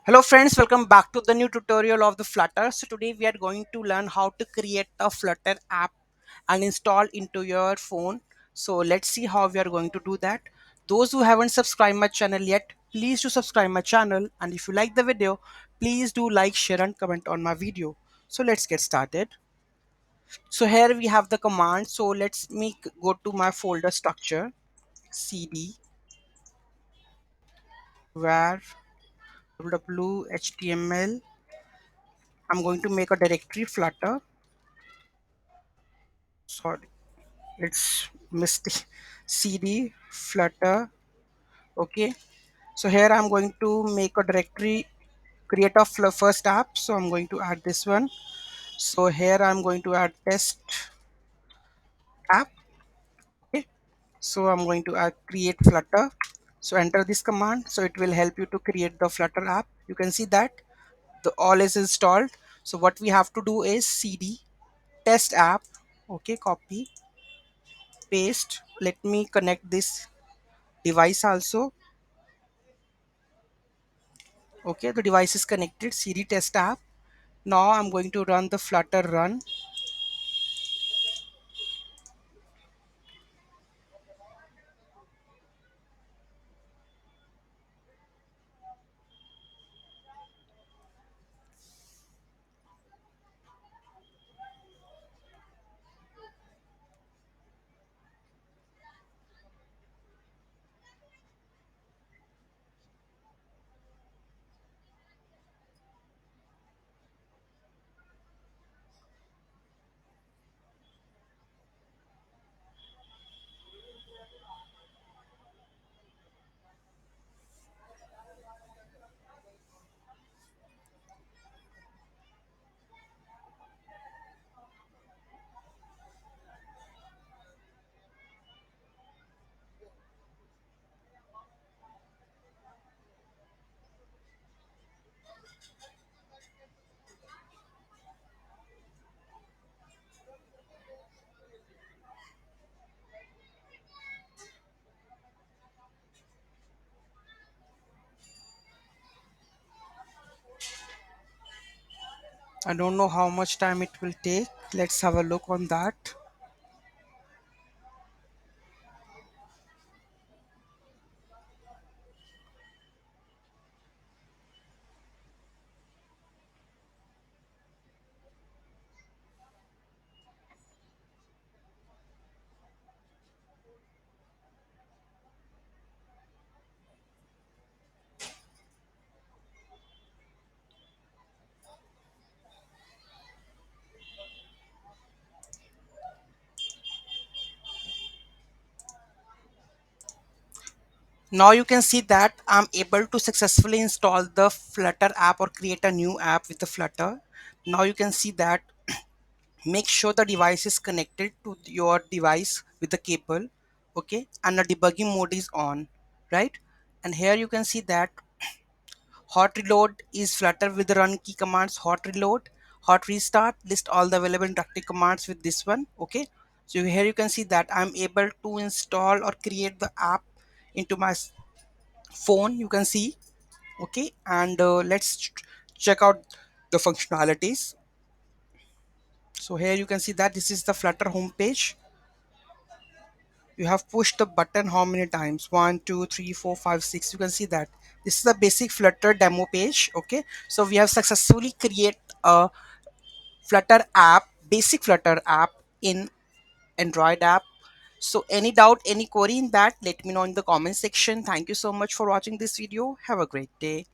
Hello friends, welcome back to the new tutorial of the Flutter. So today we are going to learn how to create a Flutter app and install into your phone. So let's see how we are going to do that. Those who haven't subscribed my channel yet, please do subscribe my channel, and if you like the video, please do like, share and comment on my video. So let's get started. So here we have the command. So let's me go to my folder structure cd where www.html. I'm going to make a directory Flutter. Sorry, it's mistake. cd Flutter. Okay, so here I'm going to make a directory, create a first app. So I'm going to add this one. So here I'm going to add test app. Okay, so I'm going to add create Flutter. So enter this command, so it will help you to create the Flutter app. You can see that the all is installed. So what we have to do is cd test app. Okay, copy, paste. Let me connect this device also. Okay, the device is connected. cd test app. Now I'm going to run the Flutter run. I don't know how much time it will take. Let's have a look on that. Now you can see that I'm able to successfully install the Flutter app or create a new app with the Flutter. Now you can see that make sure the device is connected to your device with the cable. Okay, and the debugging mode is on, right? And here you can see that hot reload is Flutter with the run key commands. Hot reload, hot restart, list all the available interactive commands with this one. Okay, so here you can see that I'm able to install or create the app into my phone. You can see. Okay, and let's check out the functionalities. So here you can see that this is the Flutter homepage. You have pushed the button how many times? 1 2 3 4 5 6. You can see that this is the basic Flutter demo page. Okay, so we have successfully create a Flutter app, basic Flutter app in Android app. So any doubt, any query in that, let me know in the comment section. Thank you so much for watching this video. Have a great day.